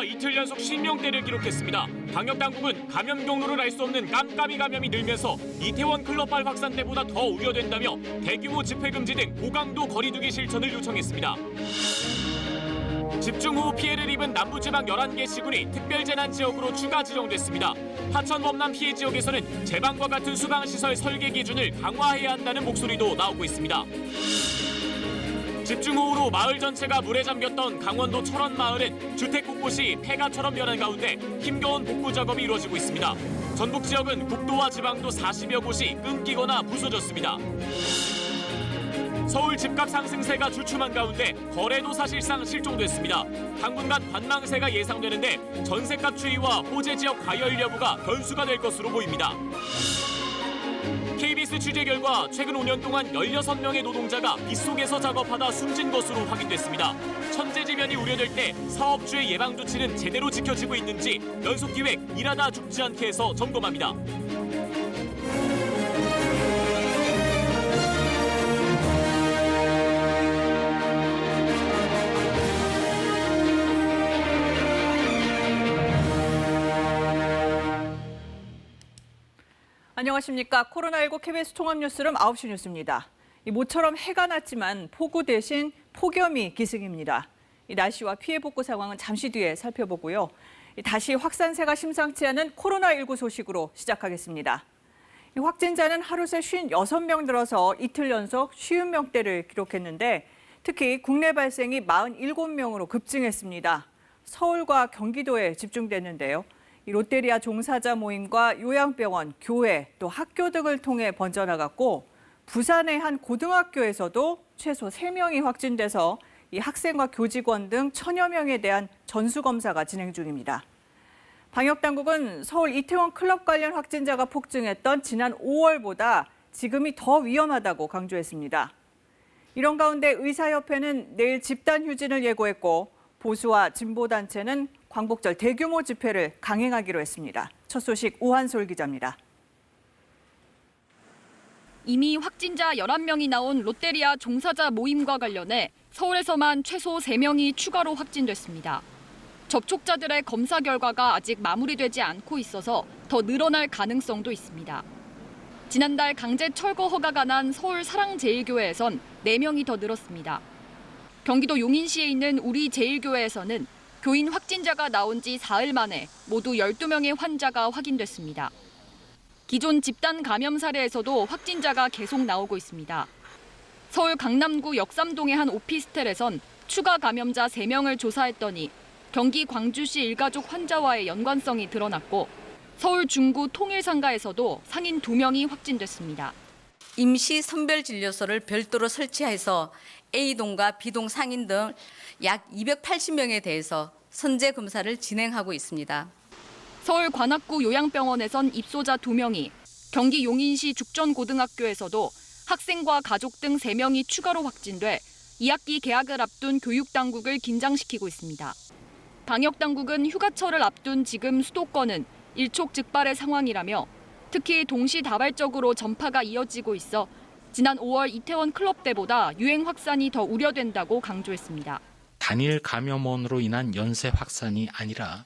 확진자가 이틀 연속 10명대를 기록했습니다. 방역당국은 감염 경로를 알 수 없는 깜깜이 감염이 늘면서 이태원 클럽발 확산 때보다 더 우려된다며 대규모 집회 금지 등 고강도 거리두기 실천을 요청했습니다. 집중호우 피해를 입은 남부지방 11개 시군이 특별재난지역으로 추가 지정됐습니다. 하천 범람 피해 지역에서는 제방과 같은 수방시설 설계 기준을 강화해야 한다는 목소리도 나오고 있습니다. 집중호우로 마을 전체가 물에 잠겼던 강원도 철원 마을은 주택 곳곳이 폐가처럼 변한 가운데 힘겨운 복구 작업이 이루어지고 있습니다. 전북 지역은 국도와 지방도 40여 곳이 끊기거나 부서졌습니다. 서울 집값 상승세가 주춤한 가운데 거래도 사실상 실종됐습니다. 당분간 관망세가 예상되는데 전세값 추이와 호재 지역 과열 여부가 변수가 될 것으로 보입니다. KBS 취재 결과 최근 5년 동안 16명의 노동자가 빗속에서 작업하다 숨진 것으로 확인됐습니다. 천재지변이 우려될 때 사업주의 예방 조치는 제대로 지켜지고 있는지 연속기획 일하다 죽지 않게 해서 점검합니다. 안녕하십니까. 코로나19 KBS 통합뉴스룸 9시 뉴스입니다. 모처럼 해가 났지만 폭우 대신 폭염이 기승입니다. 날씨와 피해 복구 상황은 잠시 뒤에 살펴보고요. 다시 확산세가 심상치 않은 코로나19 소식으로 시작하겠습니다. 확진자는 하루 새 56명 늘어서 이틀 연속 50명대를 기록했는데 특히 국내 발생이 47명으로 급증했습니다. 서울과 경기도에 집중됐는데요. 롯데리아 종사자 모임과 요양병원, 교회, 또 학교 등을 통해 번져나갔고 부산의 한 고등학교에서도 최소 3명이 확진돼서 이 학생과 교직원 등 1000여 명에 대한 전수검사가 진행 중입니다. 방역당국은 서울 이태원 클럽 관련 확진자가 폭증했던 지난 5월보다 지금이 더 위험하다고 강조했습니다. 이런 가운데 의사협회는 내일 집단 휴진을 예고했고 보수와 진보단체는 광복절 대규모 집회를 강행하기로 했습니다. 첫 소식 오한솔 기자입니다. 이미 확진자 11명이 나온 롯데리아 종사자 모임과 관련해 서울에서만 최소 3명이 추가로 확진됐습니다. 접촉자들의 검사 결과가 아직 마무리되지 않고 있어서 더 늘어날 가능성도 있습니다. 지난달 강제 철거 허가가 난 서울 사랑제일교회에선 4명이 더 늘었습니다. 경기도 용인시에 있는 우리제일교회에서는 교인 확진자가 나온 지 사흘 만에 모두 12명의 환자가 확인됐습니다. 기존 집단 감염 사례에서도 확진자가 계속 나오고 있습니다. 서울 강남구 역삼동의 한 오피스텔에선 추가 감염자 3명을 조사했더니 경기 광주시 일가족 환자와의 연관성이 드러났고 서울 중구 통일상가에서도 상인 2명이 확진됐습니다. 임시 선별진료소를 별도로 설치해서 A동과 B동 상인 등 약 280명에 대해서 선제 검사를 진행하고 있습니다. 서울 관악구 요양병원에선 입소자 2명이, 경기 용인시 죽전고등학교에서도 학생과 가족 등 3명이 추가로 확진돼 2학기 개학을 앞둔 교육당국을 긴장시키고 있습니다. 방역당국은 휴가철을 앞둔 지금 수도권은 일촉즉발의 상황이라며 특히 동시다발적으로 전파가 이어지고 있어 지난 5월 이태원 클럽 때보다 유행 확산이 더 우려된다고 강조했습니다. 단일 감염원으로 인한 연쇄 확산이 아니라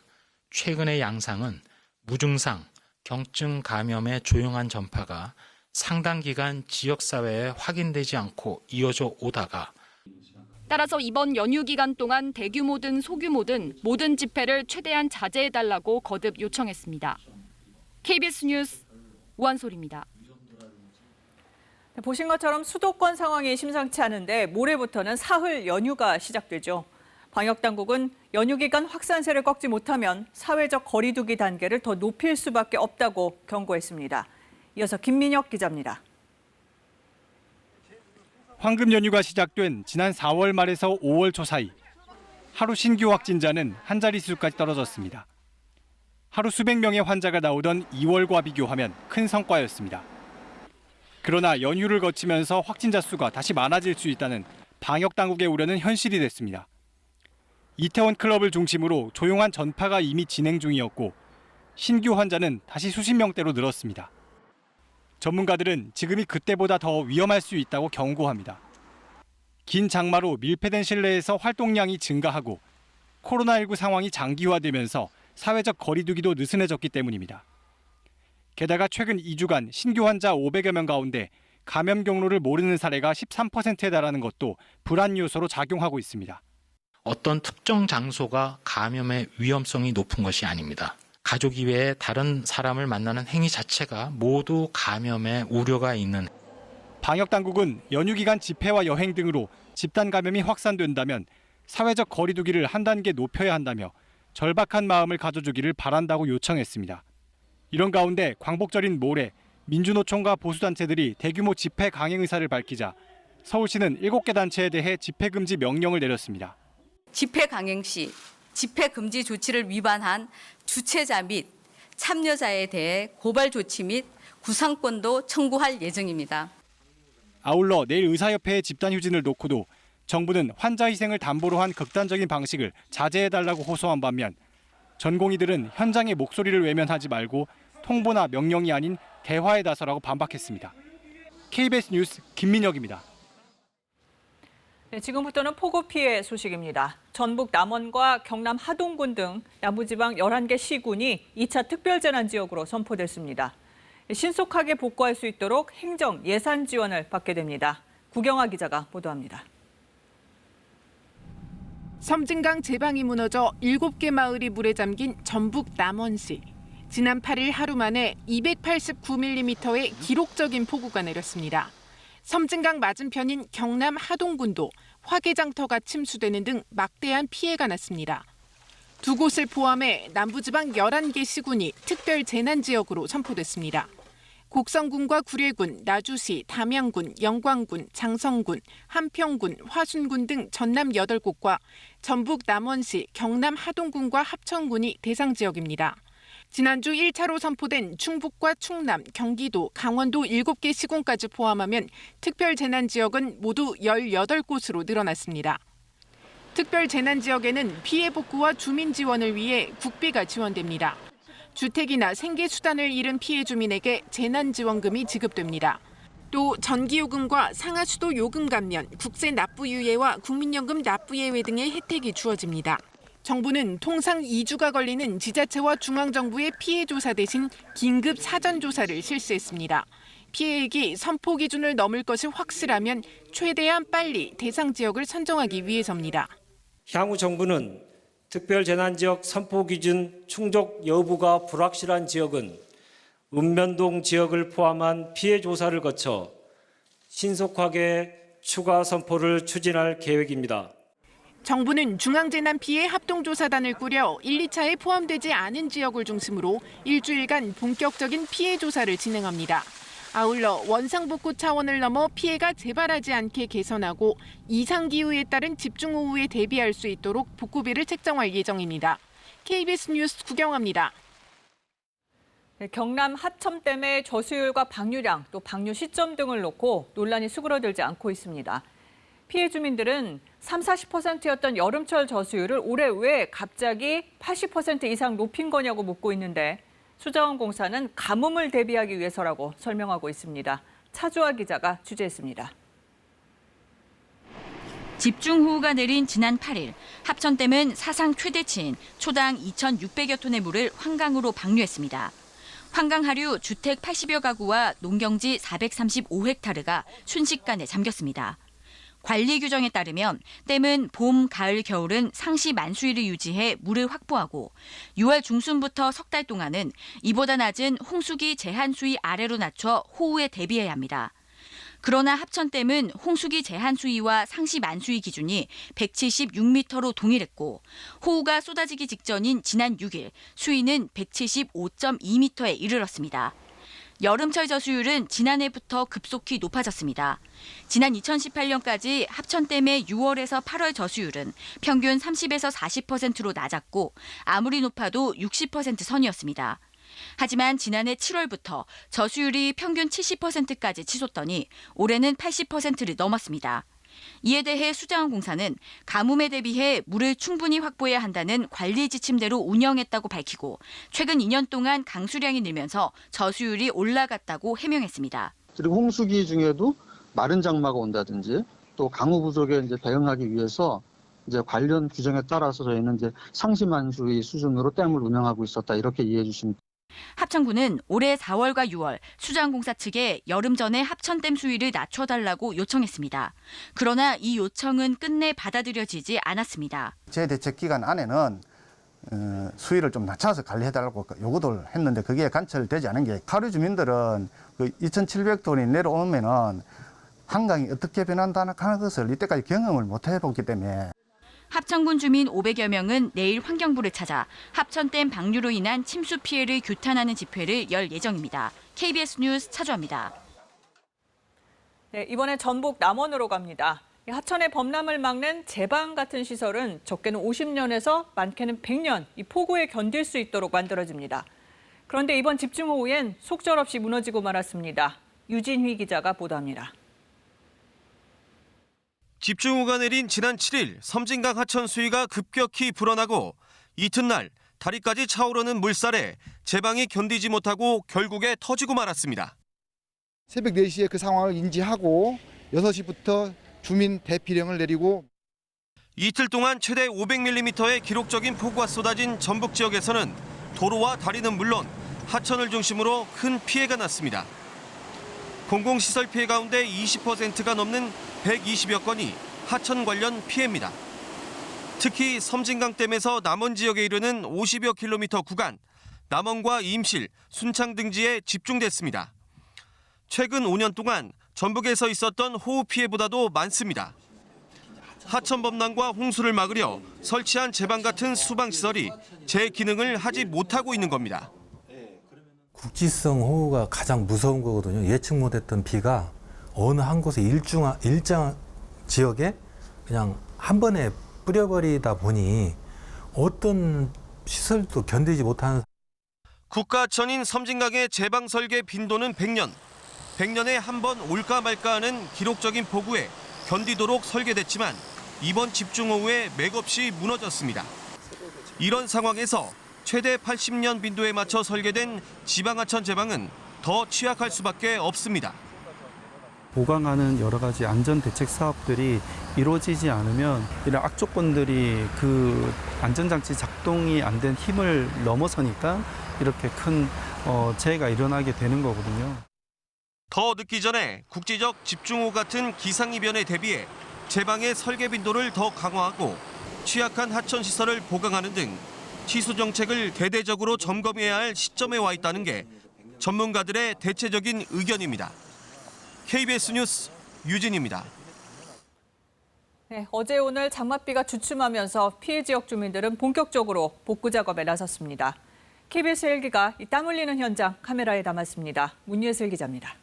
최근의 양상은 무증상, 경증 감염의 조용한 전파가 상당 기간 지역사회에 확인되지 않고 이어져 오다가 따라서 이번 연휴 기간 동안 대규모든 소규모든 모든 집회를 최대한 자제해달라고 거듭 요청했습니다. KBS 뉴스 오한솔입니다. 보신 것처럼 수도권 상황이 심상치 않은데 모레부터는 사흘 연휴가 시작되죠. 방역당국은 연휴 기간 확산세를 꺾지 못하면 사회적 거리 두기 단계를 더 높일 수밖에 없다고 경고했습니다. 이어서 김민혁 기자입니다. 황금 연휴가 시작된 지난 4월 말에서 5월 초 사이 하루 신규 확진자는 한 자릿수까지 떨어졌습니다. 하루 수백 명의 환자가 나오던 2월과 비교하면 큰 성과였습니다. 그러나 연휴를 거치면서 확진자 수가 다시 많아질 수 있다는 방역당국의 우려는 현실이 됐습니다. 이태원 클럽을 중심으로 조용한 전파가 이미 진행 중이었고 신규 환자는 다시 수십 명대로 늘었습니다. 전문가들은 지금이 그때보다 더 위험할 수 있다고 경고합니다. 긴 장마로 밀폐된 실내에서 활동량이 증가하고 코로나19 상황이 장기화되면서 사회적 거리두기도 느슨해졌기 때문입니다. 게다가 최근 2주간 신규 환자 500여 명 가운데 감염 경로를 모르는 사례가 13%에 달하는 것도 불안 요소로 작용하고 있습니다. 어떤 특정 장소가 감염의 위험성이 높은 것이 아닙니다. 가족 이외에 다른 사람을 만나는 행위 자체가 모두 감염의 우려가 있는. 방역당국은 연휴 기간 집회와 여행 등으로 집단 감염이 확산된다면 사회적 거리두기를 한 단계 높여야 한다며 절박한 마음을 가져주기를 바란다고 요청했습니다. 이런 가운데 광복절인 모레 민주노총과 보수단체들이 대규모 집회 강행 의사를 밝히자 서울시는 7개 단체에 대해 집회 금지 명령을 내렸습니다. 집회 강행 시 집회 금지 조치를 위반한 주최자 및 참여자에 대해 고발 조치 및 구상권도 청구할 예정입니다. 아울러 내일 의사협회의 집단휴진을 놓고도 정부는 환자 희생을 담보로 한 극단적인 방식을 자제해달라고 호소한 반면 전공의들은 현장의 목소리를 외면하지 말고 통보나 명령이 아닌 대화에 나서라고 반박했습니다. KBS 뉴스 김민혁입니다. 네, 지금부터는 폭우 피해 소식입니다. 전북 남원과 경남 하동군 등 남부지방 11개 시군이 2차 특별재난지역으로 선포됐습니다. 신속하게 복구할 수 있도록 행정 예산 지원을 받게 됩니다. 구경아 기자가 보도합니다. 섬진강 제방이 무너져 7개 마을이 물에 잠긴 전북 남원시. 지난 8일 하루 만에 289mm의 기록적인 폭우가 내렸습니다. 섬진강 맞은편인 경남 하동군도 화개장터가 침수되는 등 막대한 피해가 났습니다. 두 곳을 포함해 남부지방 11개 시군이 특별재난지역으로 선포됐습니다. 곡성군과 구례군, 나주시, 담양군, 영광군, 장성군, 함평군, 화순군 등 전남 8곳과 전북 남원시, 경남 하동군과 합천군이 대상 지역입니다. 지난주 1차로 선포된 충북과 충남, 경기도, 강원도 7개 시군까지 포함하면 특별재난지역은 모두 18곳으로 늘어났습니다. 특별재난지역에는 피해 복구와 주민 지원을 위해 국비가 지원됩니다. 주택이나 생계수단을 잃은 피해 주민에게 재난지원금이 지급됩니다. 또 전기요금과 상하수도 요금 감면, 국세 납부 유예와 국민연금 납부 예외 등의 혜택이 주어집니다. 정부는 통상 2주가 걸리는 지자체와 중앙정부의 피해 조사 대신 긴급 사전조사를 실시했습니다. 피해액이 선포 기준을 넘을 것이 확실하면 최대한 빨리 대상 지역을 선정하기 위해서입니다. 향후 정부는 특별재난지역 선포 기준 충족 여부가 불확실한 지역은 읍면동 지역을 포함한 피해 조사를 거쳐 신속하게 추가 선포를 추진할 계획입니다. 정부는 중앙재난피해 합동조사단을 꾸려 1, 2차에 포함되지 않은 지역을 중심으로 일주일간 본격적인 피해 조사를 진행합니다. 아울러 원상복구 차원을 넘어 피해가 재발하지 않게 개선하고 이상기후에 따른 집중호우에 대비할 수 있도록 복구비를 책정할 예정입니다. KBS 뉴스 구경합니다. 네, 경남 하천댐의 저수율과 방류량, 또 방류 시점 등을 놓고 논란이 수그러들지 않고 있습니다. 피해 주민들은 30-40%였던 여름철 저수율을 올해 왜 갑자기 80% 이상 높인 거냐고 묻고 있는데 수자원공사는 가뭄을 대비하기 위해서라고 설명하고 있습니다. 차주아 기자가 취재했습니다. 집중호우가 내린 지난 8일, 합천댐은 사상 최대치인 초당 2,600여 톤의 물을 환강으로 방류했습니다. 환강 하류 주택 80여 가구와 농경지 435헥타르가 순식간에 잠겼습니다. 관리 규정에 따르면 댐은 봄, 가을, 겨울은 상시 만수위를 유지해 물을 확보하고 6월 중순부터 석 달 동안은 이보다 낮은 홍수기 제한 수위 아래로 낮춰 호우에 대비해야 합니다. 그러나 합천댐은 홍수기 제한 수위와 상시 만수위 기준이 176m로 동일했고 호우가 쏟아지기 직전인 지난 6일 수위는 175.2m에 이르렀습니다. 여름철 저수율은 지난해부터 급속히 높아졌습니다. 지난 2018년까지 합천댐의 6월에서 8월 저수율은 평균 30에서 40%로 낮았고 아무리 높아도 60% 선이었습니다. 하지만 지난해 7월부터 저수율이 평균 70%까지 치솟더니 올해는 80%를 넘었습니다. 이에 대해 수자원공사는 가뭄에 대비해 물을 충분히 확보해야 한다는 관리 지침대로 운영했다고 밝히고 최근 2년 동안 강수량이 늘면서 저수율이 올라갔다고 해명했습니다. 그리고 홍수기 중에도 마른 장마가 온다든지 또 강우 부족에 이제 대응하기 위해서 이제 관련 규정에 따라서 저희는 이제 상시만수의 수준으로 댐을 운영하고 있었다 이렇게 이해해 주시면. 합천군은 올해 4월과 6월 수자원공사 측에 여름 전에 합천댐 수위를 낮춰달라고 요청했습니다. 그러나 이 요청은 끝내 받아들여지지 않았습니다. 재대책 기간 안에는 수위를 좀 낮춰서 관리해달라고 요구를 했는데 그게 관철되지 않은 게 하류 주민들은 그 2,700톤이 내려오면은 한강이 어떻게 변한다는 것을 이때까지 경험을 못 해봤기 때문에. 합천군 주민 500여 명은 내일 환경부를 찾아 합천댐 방류로 인한 침수 피해를 규탄하는 집회를 열 예정입니다. KBS 뉴스 차주합니다. 네, 이번엔 전북 남원으로 갑니다. 하천의 범람을 막는 제방 같은 시설은 적게는 50년에서 많게는 100년 이 폭우에 견딜 수 있도록 만들어집니다. 그런데 이번 집중호우엔 속절없이 무너지고 말았습니다. 유진휘 기자가 보도합니다. 집중호우가 내린 지난 7일 섬진강 하천 수위가 급격히 불어나고 이튿날 다리까지 차오르는 물살에 제방이 견디지 못하고 결국에 터지고 말았습니다. 새벽 4시에 그 상황을 인지하고 6시부터 주민 대피령을 내리고 이틀 동안 최대 500mm의 기록적인 폭우가 쏟아진 전북 지역에서는 도로와 다리는 물론 하천을 중심으로 큰 피해가 났습니다. 공공시설 피해 가운데 20%가 넘는 120여 건이 하천 관련 피해입니다. 특히 섬진강댐에서 남원 지역에 이르는 50여 킬로미터 구간, 남원과 임실, 순창 등지에 집중됐습니다. 최근 5년 동안 전북에서 있었던 호우 피해보다도 많습니다. 하천 범람과 홍수를 막으려 설치한 제방 같은 수방시설이 제 기능을 하지 못하고 있는 겁니다. 국지성 호우가 가장 무서운 거거든요. 예측 못했던 비가 어느 한 곳에 일정 지역에 그냥 한 번에 뿌려버리다 보니 어떤 시설도 견디지 못하는. 국가하천인 섬진강의 제방 설계 빈도는 100년. 100년에 한 번 올까 말까 하는 기록적인 폭우에 견디도록 설계됐지만 이번 집중호우에 맥없이 무너졌습니다. 이런 상황에서 최대 80년 빈도에 맞춰 설계된 지방하천 제방은 더 취약할 수밖에 없습니다. 보강하는 여러 가지 안전 대책 사업들이 이루어지지 않으면 이런 악조건들이 그 안전장치 작동이 안 된 힘을 넘어서니까 이렇게 큰 재해가 일어나게 되는 거거든요. 더 늦기 전에 국지적 집중호우 같은 기상이변에 대비해 제방의 설계 빈도를 더 강화하고 취약한 하천 시설을 보강하는 등 취수 정책을 대대적으로 점검해야 할 시점에 와 있다는 게 전문가들의 대체적인 의견입니다. KBS 뉴스 유진입니다. 네, 어제 오늘 장맛비가 주춤하면서 피해 지역 주민들은 본격적으로 복구 작업에 나섰습니다. KBS 헬기가 이 땀 흘리는 현장 카메라에 담았습니다. 문예슬 기자입니다.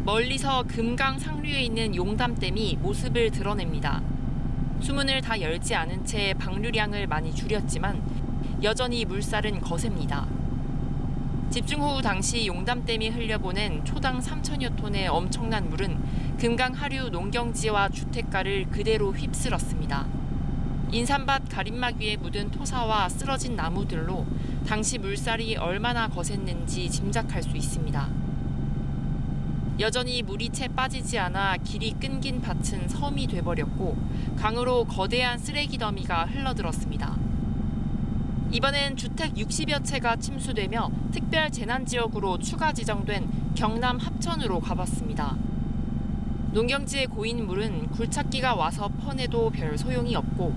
멀리서 금강 상류에 있는 용담댐이 모습을 드러냅니다. 수문을 다 열지 않은 채 방류량을 많이 줄였지만 여전히 물살은 거셉니다. 집중호우 당시 용담댐이 흘려보낸 초당 3천여 톤의 엄청난 물은 금강 하류 농경지와 주택가를 그대로 휩쓸었습니다. 인삼밭 가림막 위에 묻은 토사와 쓰러진 나무들로 당시 물살이 얼마나 거셌는지 짐작할 수 있습니다. 여전히 물이 채 빠지지 않아 길이 끊긴 밭은 섬이 돼버렸고 강으로 거대한 쓰레기 더미가 흘러들었습니다. 이번엔 주택 60여 채가 침수되며 특별 재난지역으로 추가 지정된 경남 합천으로 가봤습니다. 농경지에 고인 물은 굴착기가 와서 퍼내도 별 소용이 없고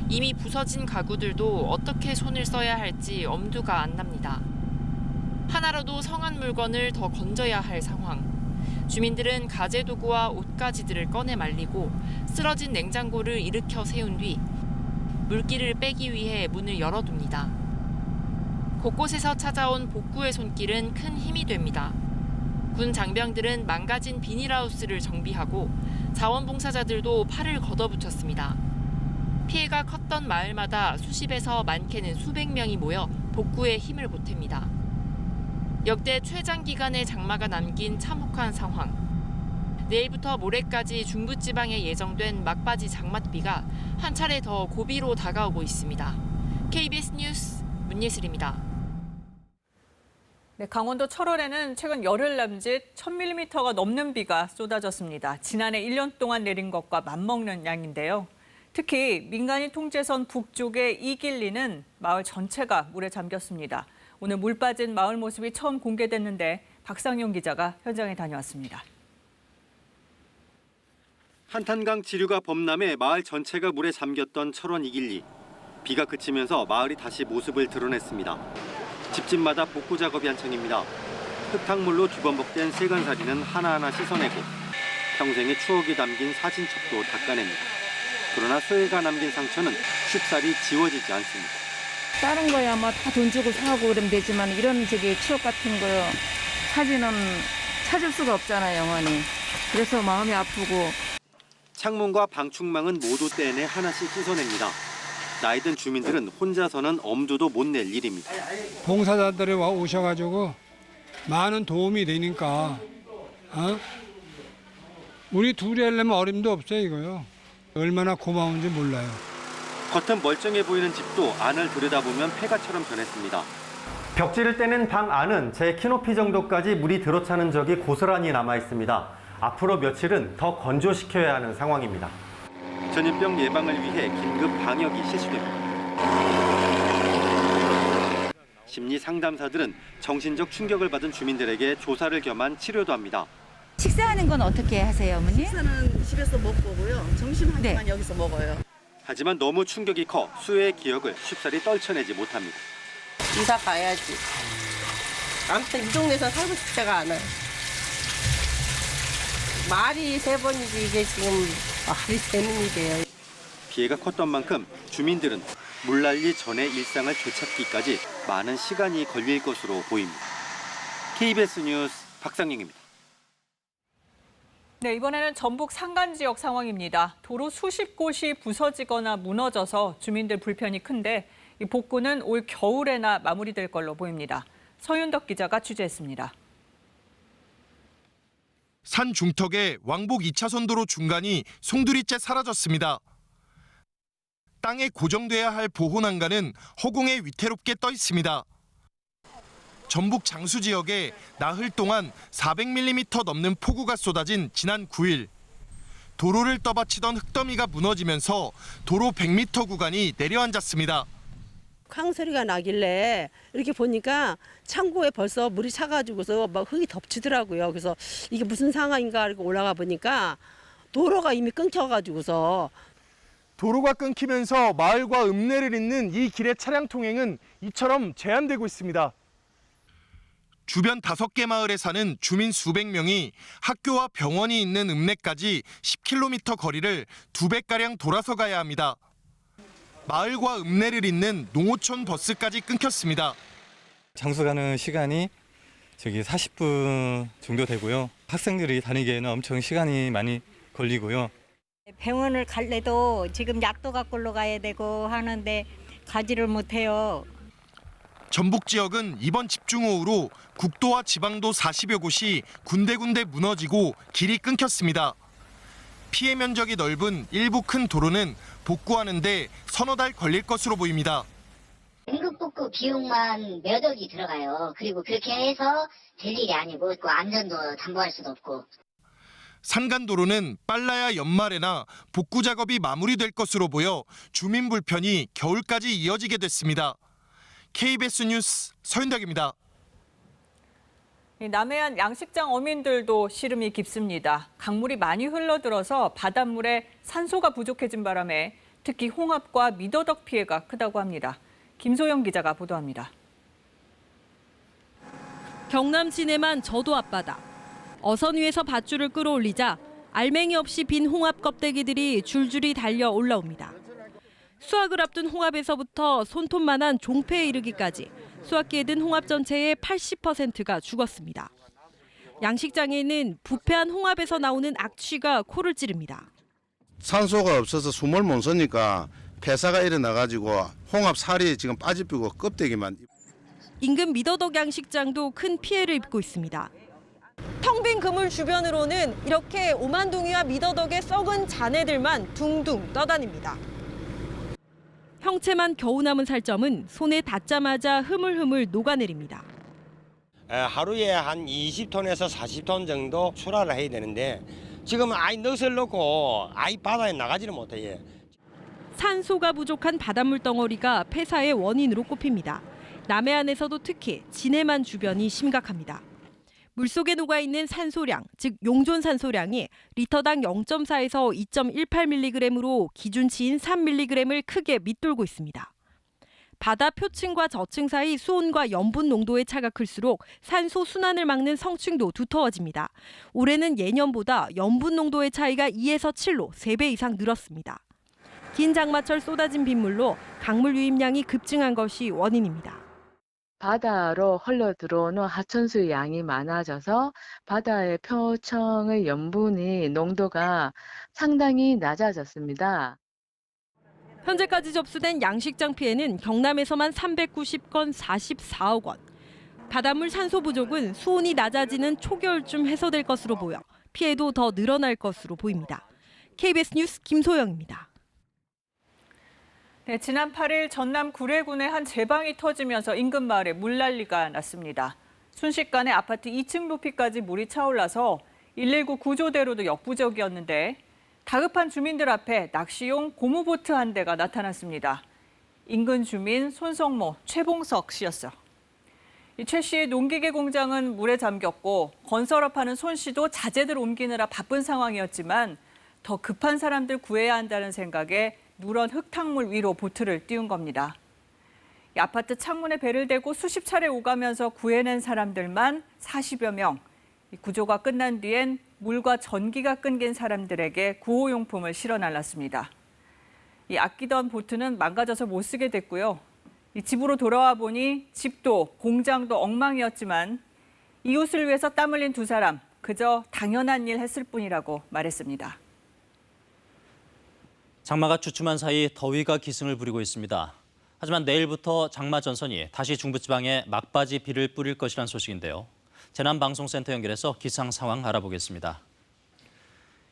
이미 부서진 가구들도 어떻게 손을 써야 할지 엄두가 안 납니다. 하나라도 성한 물건을 더 건져야 할 상황. 주민들은 가재도구와 옷가지들을 꺼내 말리고 쓰러진 냉장고를 일으켜 세운 뒤 물기를 빼기 위해 문을 열어둡니다. 곳곳에서 찾아온 복구의 손길은 큰 힘이 됩니다. 군 장병들은 망가진 비닐하우스를 정비하고 자원봉사자들도 팔을 걷어붙였습니다. 피해가 컸던 마을마다 수십에서 많게는 수백 명이 모여 복구에 힘을 보탭니다. 역대 최장기간의 장마가 남긴 참혹한 상황. 내일부터 모레까지 중부지방에 예정된 막바지 장맛비가 한 차례 더 고비로 다가오고 있습니다. KBS 뉴스 문예슬입니다. 네, 강원도 철원에는 최근 열흘 남짓 1000mm가 넘는 비가 쏟아졌습니다. 지난해 1년 동안 내린 것과 맞먹는 양인데요. 특히 민간인 통제선 북쪽의 이길리는 마을 전체가 물에 잠겼습니다. 오늘 물 빠진 마을 모습이 처음 공개됐는데 박상용 기자가 현장에 다녀왔습니다. 한탄강 지류가 범람해 마을 전체가 물에 잠겼던 철원 이길리. 비가 그치면서 마을이 다시 모습을 드러냈습니다. 집집마다 복구 작업이 한창입니다. 흙탕물로 뒤범벅된 세간살이는 하나하나 씻어내고 평생의 추억이 담긴 사진첩도 닦아냅니다. 그러나 소혜가 남긴 상처는 쉽사리 지워지지 않습니다. 다른 거야 뭐 다 돈 주고 사고 그러면 되지만 이런 추억 같은 거 사진은 찾을 수가 없잖아요, 영원히. 그래서 마음이 아프고. 창문과 방충망은 모두 떼내 하나씩 씻어냅니다. 나이 든 주민들은 혼자서는 엄두도 못 낼 일입니다. 봉사자들이 와 오셔가지고 많은 도움이 되니까 우리 둘이 하려면 어림도 없어요, 이거요. 얼마나 고마운지 몰라요. 겉은 멀쩡해 보이는 집도 안을 들여다보면 폐가처럼 변했습니다. 벽지를 떼는 방 안은 제 키높이 정도까지 물이 들어차는 적이 고스란히 남아 있습니다. 앞으로 며칠은 더 건조시켜야 하는 상황입니다. 전염병 예방을 위해 긴급 방역이 실시됩니다. 심리 상담사들은 정신적 충격을 받은 주민들에게 조사를 겸한 치료도 합니다. 식사하는 건 어떻게 하세요, 어머니? 식사는 집에서 먹고요. 점심 한 끼만 여기서 먹어요. 하지만 너무 충격이 커 수혜의 기억을 쉽사리 떨쳐내지 못합니다. 이사 가야지. 아무튼 이 동네에서 살고 싶지가 않아요. 말이 3번이지 이게 지금 말이 되는 일이에요. 피해가 컸던 만큼 주민들은 물난리 전의 일상을 되찾기까지 많은 시간이 걸릴 것으로 보입니다. KBS 뉴스 박상영입니다. 네, 이번에는 전북 산간 지역 상황입니다. 도로 수십 곳이 부서지거나 무너져서 주민들 불편이 큰데 이 복구는 올 겨울에나 마무리될 걸로 보입니다. 서윤덕 기자가 취재했습니다. 산 중턱에 왕복 2차선 도로 중간이 송두리째 사라졌습니다. 땅에 고정돼야 할 보호 난간은 허공에 위태롭게 떠 있습니다. 전북 장수 지역에 나흘 동안 400mm 넘는 폭우가 쏟아진 지난 9일. 도로를 떠받치던 흙더미가 무너지면서 도로 100m 구간이 내려앉았습니다. 쾅소리가 나길래 이렇게 보니까 창고에 벌써 물이 차가지고서 막 흙이 덮치더라고요. 그래서 이게 무슨 상황인가 이렇게 올라가 보니까 도로가 이미 끊겨가지고서. 도로가 끊기면서 마을과 읍내를 잇는 이 길의 차량 통행은 이처럼 제한되고 있습니다. 주변 5개 마을에 사는 주민 수백 명이 학교와 병원이 있는 읍내까지 10km 거리를 2배가량 돌아서 가야 합니다. 마을과 읍내를 잇는 농어촌 버스까지 끊겼습니다. 장수 가는 시간이 40분 정도 되고요. 학생들이 다니기에는 엄청 시간이 많이 걸리고요. 병원을 갈래도 지금 약도 갖고 가야 되고 하는데 가지를 못해요. 전북 지역은 이번 집중호우로 국도와 지방도 40여 곳이 군데군데 무너지고 길이 끊겼습니다. 피해 면적이 넓은 일부 큰 도로는 복구하는 데 서너 달 걸릴 것으로 보입니다. 응급복구 비용만 몇 억이 들어가요. 그리고 그렇게 해서 될 일이 아니고 그 안전도 담보할 수도 없고. 산간도로는 빨라야 연말에나 복구 작업이 마무리될 것으로 보여 주민 불편이 겨울까지 이어지게 됐습니다. KBS 뉴스 서윤덕입니다. 남해안 양식장 어민들도 시름이 깊습니다. 강물이 많이 흘러들어서 바닷물에 산소가 부족해진 바람에 특히 홍합과 미더덕 피해가 크다고 합니다. 김소영 기자가 보도합니다. 경남 시내만 저도 앞바다. 어선 위에서 밧줄을 끌어올리자 알맹이 없이 빈 홍합 껍데기들이 줄줄이 달려 올라옵니다. 수확을 앞둔 홍합에서부터 손톱만한 종패에 이르기까지 수확기에 든 홍합 전체의 80%가 죽었습니다. 양식장에는 부패한 홍합에서 나오는 악취가 코를 찌릅니다. 산소가 없어서 숨을 못 쉬니까 폐사가 일어나가지고 홍합 살이 지금 빠지고 껍데기만. 인근 미더덕 양식장도 큰 피해를 입고 있습니다. 텅 빈 그물 주변으로는 이렇게 오만둥이와 미더덕의 썩은 잔해들만 둥둥 떠다닙니다. 형체만 겨우 남은 살점은 손에 닿자마자 흐물흐물 녹아내립니다. 하루에 한 20톤에서 40톤 정도 출하를 해야 되는데 지금은 아예 넋을 놓고 아예 바다에 나가지를 못해요. 산소가 부족한 바닷물 덩어리가 폐사의 원인으로 꼽힙니다. 남해안에서도 특히 진해만 주변이 심각합니다. 물속에 녹아있는 산소량, 즉 용존 산소량이 리터당 0.4에서 2.18mg으로 기준치인 3mg을 크게 밑돌고 있습니다. 바다 표층과 저층 사이 수온과 염분 농도의 차가 클수록 산소 순환을 막는 성층도 두터워집니다. 올해는 예년보다 염분 농도의 차이가 2에서 7로 3배 이상 늘었습니다. 긴 장마철 쏟아진 빗물로 강물 유입량이 급증한 것이 원인입니다. 바다로 흘러 들어오는 하천수의 양이 많아져서 바다의 표층의 염분의 농도가 상당히 낮아졌습니다. 현재까지 접수된 양식장 피해는 경남에서만 390건 44억 원. 바닷물 산소 부족은 수온이 낮아지는 초겨울쯤 해소될 것으로 보여 피해도 더 늘어날 것으로 보입니다. KBS 뉴스 김소영입니다. 네, 지난 8일 전남 구례군의 한 제방이 터지면서 인근 마을에 물난리가 났습니다. 순식간에 아파트 2층 높이까지 물이 차올라서 119 구조대로도 역부족이었는데 다급한 주민들 앞에 낚시용 고무보트 한 대가 나타났습니다. 인근 주민 손성모, 최봉석 씨였어요. 최 씨의 농기계 공장은 물에 잠겼고 건설업하는 손 씨도 자재들 옮기느라 바쁜 상황이었지만 더 급한 사람들 구해야 한다는 생각에 누런 흙탕물 위로 보트를 띄운 겁니다. 이 아파트 창문에 배를 대고 수십 차례 오가면서 구해낸 사람들만 40여 명. 구조가 끝난 뒤엔 물과 전기가 끊긴 사람들에게 구호용품을 실어 날랐습니다. 이 아끼던 보트는 망가져서 못 쓰게 됐고요. 이 집으로 돌아와 보니 집도 공장도 엉망이었지만 이웃을 위해서 땀 흘린 두 사람, 그저 당연한 일 했을 뿐이라고 말했습니다. 장마가 주춤한 사이 더위가 기승을 부리고 있습니다. 하지만 내일부터 장마 전선이 다시 중부지방에 막바지 비를 뿌릴 것이란 소식인데요. 재난방송센터 연결해서 기상 상황 알아보겠습니다.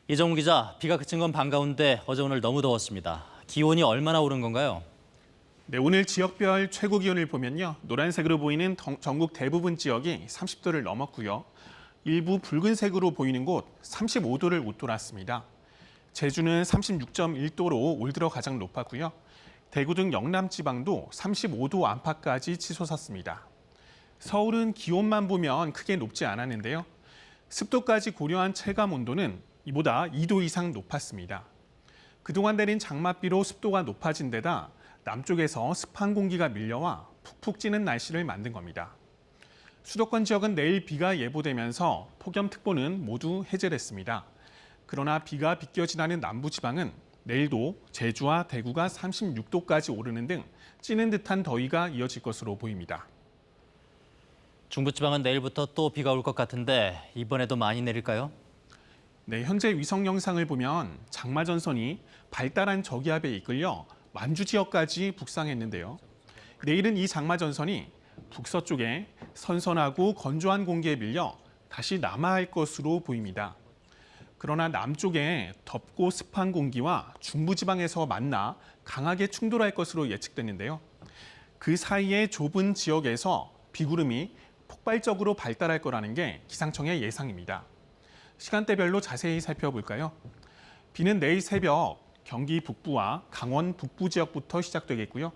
이정우 기자, 비가 그친 건 반가운데 어제 오늘 너무 더웠습니다. 기온이 얼마나 오른 건가요? 네, 오늘 지역별 최고 기온을 보면요. 노란색으로 보이는 전국 대부분 지역이 30도를 넘었고요. 일부 붉은색으로 보이는 곳 35도를 웃돌았습니다. 제주는 36.1도로 올 들어 가장 높았고요. 대구 등 영남 지방도 35도 안팎까지 치솟았습니다. 서울은 기온만 보면 크게 높지 않았는데요. 습도까지 고려한 체감 온도는 이보다 2도 이상 높았습니다. 그동안 내린 장맛비로 습도가 높아진 데다 남쪽에서 습한 공기가 밀려와 푹푹 찌는 날씨를 만든 겁니다. 수도권 지역은 내일 비가 예보되면서 폭염특보는 모두 해제됐습니다. 그러나 비가 비껴지나는 남부지방은 내일도 제주와 대구가 36도까지 오르는 등 찌는 듯한 더위가 이어질 것으로 보입니다. 중부지방은 내일부터 또 비가 올 것 같은데 이번에도 많이 내릴까요? 네, 현재 위성 영상을 보면 장마 전선이 발달한 저기압에 이끌려 만주 지역까지 북상했는데요. 내일은 이 장마 전선이 북서쪽에 선선하고 건조한 공기에 밀려 다시 남하할 것으로 보입니다. 그러나 남쪽에 덥고 습한 공기와 중부지방에서 만나 강하게 충돌할 것으로 예측되는데요. 그 사이에 좁은 지역에서 비구름이 폭발적으로 발달할 거라는 게 기상청의 예상입니다. 시간대별로 자세히 살펴볼까요? 비는 내일 새벽 경기 북부와 강원 북부 지역부터 시작되겠고요.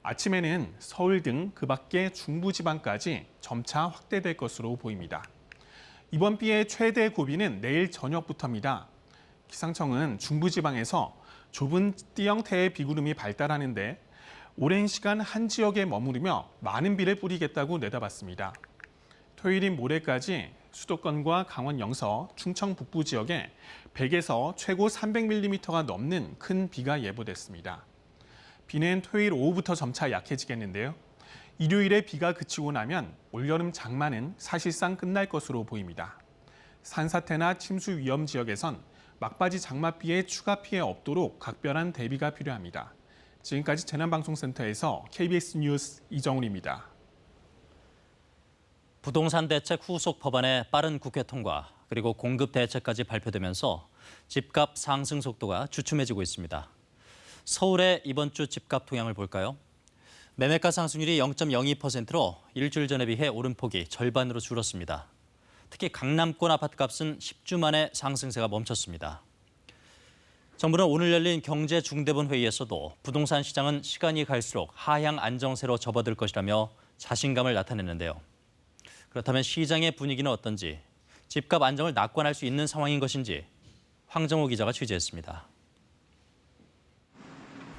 아침에는 서울 등 그 밖의 중부지방까지 점차 확대될 것으로 보입니다. 이번 비의 최대 고비는 내일 저녁부터입니다. 기상청은 중부지방에서 좁은 띠 형태의 비구름이 발달하는데 오랜 시간 한 지역에 머무르며 많은 비를 뿌리겠다고 내다봤습니다. 토요일인 모레까지 수도권과 강원 영서, 충청 북부 지역에 100에서 최고 300mm가 넘는 큰 비가 예보됐습니다. 비는 토요일 오후부터 점차 약해지겠는데요. 일요일에 비가 그치고 나면 올여름 장마는 사실상 끝날 것으로 보입니다. 산사태나 침수 위험 지역에선 막바지 장맛비에 추가 피해 없도록 각별한 대비가 필요합니다. 지금까지 재난방송센터에서 KBS 뉴스 이정훈입니다. 부동산 대책 후속 법안의 빠른 국회 통과, 그리고 공급 대책까지 발표되면서 집값 상승 속도가 주춤해지고 있습니다. 서울의 이번 주 집값 동향을 볼까요? 매매가 상승률이 0.02%로 일주일 전에 비해 오름폭이 절반으로 줄었습니다. 특히 강남권 아파트값은 10주 만에 상승세가 멈췄습니다. 정부는 오늘 열린 경제중대본 회의에서도 부동산 시장은 시간이 갈수록 하향 안정세로 접어들 것이라며 자신감을 나타냈는데요. 그렇다면 시장의 분위기는 어떤지, 집값 안정을 낙관할 수 있는 상황인 것인지 황정호 기자가 취재했습니다.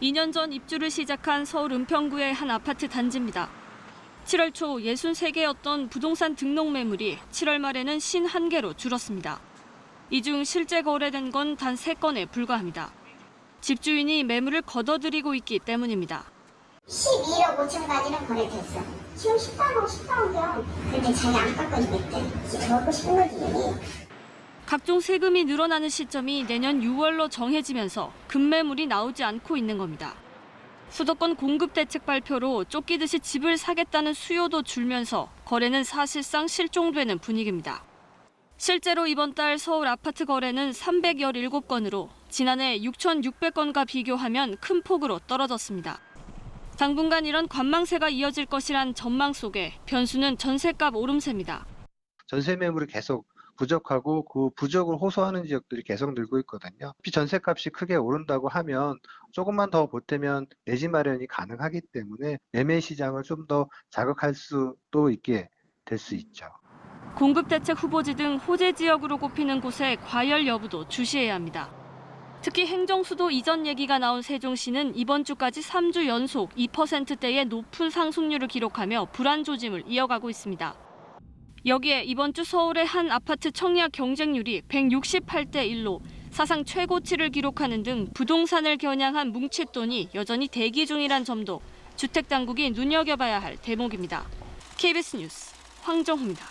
2년 전 입주를 시작한 서울 은평구의 한 아파트 단지입니다. 7월 초 63개였던 부동산 등록 매물이 7월 말에는 51개로 줄었습니다. 이 중 실제 거래된 건 단 3건에 불과합니다. 집주인이 매물을 걷어들이고 있기 때문입니다. 12억 5천까지는 거래됐어. 지금 13억이요. 근데 자기 안 깎아주겠대. 먹고 싶은 거지. 각종 세금이 늘어나는 시점이 내년 6월로 정해지면서 급매물이 나오지 않고 있는 겁니다. 수도권 공급 대책 발표로 쫓기듯이 집을 사겠다는 수요도 줄면서 거래는 사실상 실종되는 분위기입니다. 실제로 이번 달 서울 아파트 거래는 317건으로 지난해 6,600건과 비교하면 큰 폭으로 떨어졌습니다. 당분간 이런 관망세가 이어질 것이란 전망 속에 변수는 전셋값 오름세입니다. 전세 매물이 계속 부족하고 그 부족을 호소하는 지역들이 계속 늘고 있거든요. 전셋값이 크게 오른다고 하면 조금만 더 보태면 내 집 마련이 가능하기 때문에 매매 시장을 좀 더 자극할 수도 있게 될 수 있죠. 공급대책 후보지 등 호재 지역으로 꼽히는 곳의 과열 여부도 주시해야 합니다. 특히 행정수도 이전 얘기가 나온 세종시는 이번 주까지 3주 연속 2%대의 높은 상승률을 기록하며 불안 조짐을 이어가고 있습니다. 여기에 이번 주 서울의 한 아파트 청약 경쟁률이 168대 1로 사상 최고치를 기록하는 등 부동산을 겨냥한 뭉칫돈이 여전히 대기 중이란 점도 주택당국이 눈여겨봐야 할 대목입니다. KBS 뉴스 황정호입니다.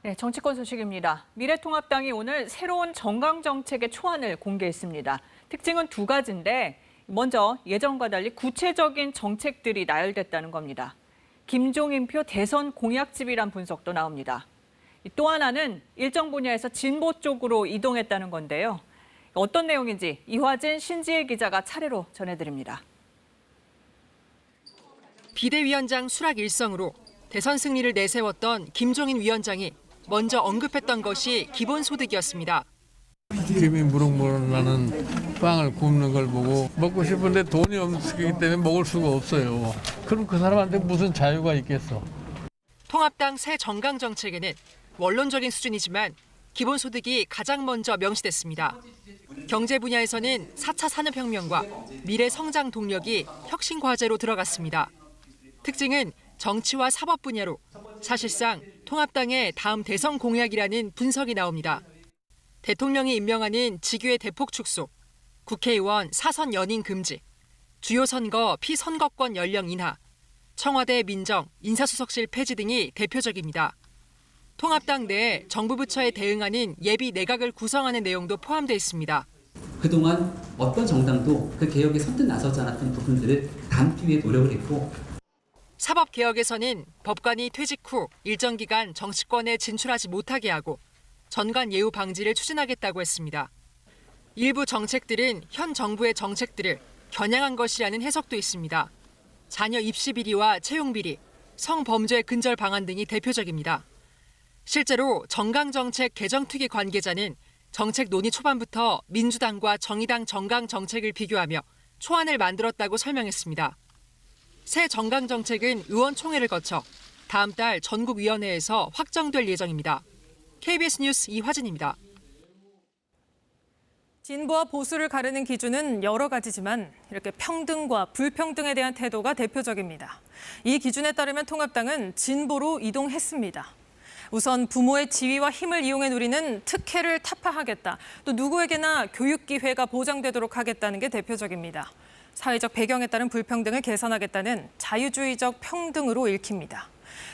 네, 정치권 소식입니다. 미래통합당이 오늘 새로운 정강정책의 초안을 공개했습니다. 특징은 두 가지인데 먼저 예전과 달리 구체적인 정책들이 나열됐다는 겁니다. 김종인표 대선 공약집이란 분석도 나옵니다. 또 하나는 일정 분야에서 진보 쪽으로 이동했다는 건데요. 어떤 내용인지 이화진, 신지혜 기자가 차례로 전해드립니다. 비대위원장 수락 일성으로 대선 승리를 내세웠던 김종인 위원장이 먼저 언급했던 것이 기본소득이었습니다. 김이 무럭무럭 나는 빵을 굽는 걸 보고 먹고 싶은데 돈이 없기 때문에 먹을 수가 없어요. 그럼 그 사람한테 무슨 자유가 있겠어. 통합당 새 정강 정책에는 원론적인 수준이지만 기본소득이 가장 먼저 명시됐습니다. 경제 분야에서는 4차 산업혁명과 미래 성장 동력이 혁신 과제로 들어갔습니다. 특징은 정치와 사법 분야로 사실상 통합당의 다음 대선 공약이라는 분석이 나옵니다. 대통령이 임명하는 직위의 대폭 축소, 국회의원 사선 연임 금지, 주요 선거 피선거권 연령 인하, 청와대 민정, 인사수석실 폐지 등이 대표적입니다. 통합당 내 정부 부처에 대응하는 예비 내각을 구성하는 내용도 포함되어 있습니다. 그동안 어떤 정당도 그 개혁에 선뜻 나서지 않았던 부분들을 담기 위해 노력을 했고, 사법개혁에서는 법관이 퇴직 후 일정 기간 정치권에 진출하지 못하게 하고 전관 예우 방지를 추진하겠다고 했습니다. 일부 정책들은 현 정부의 정책들을 겨냥한 것이라는 해석도 있습니다. 자녀 입시 비리와 채용 비리, 성범죄 근절 방안 등이 대표적입니다. 실제로 정강정책 개정특위 관계자는 정책 논의 초반부터 민주당과 정의당 정강정책을 비교하며 초안을 만들었다고 설명했습니다. 새 정강정책은 의원총회를 거쳐 다음 달 전국위원회에서 확정될 예정입니다. KBS 뉴스 이화진입니다. 진보와 보수를 가르는 기준은 여러 가지지만 이렇게 평등과 불평등에 대한 태도가 대표적입니다. 이 기준에 따르면 통합당은 진보로 이동했습니다. 우선 부모의 지위와 힘을 이용해 누리는 특혜를 타파하겠다. 또 누구에게나 교육 기회가 보장되도록 하겠다는 게 대표적입니다. 사회적 배경에 따른 불평등을 개선하겠다는 자유주의적 평등으로 읽힙니다.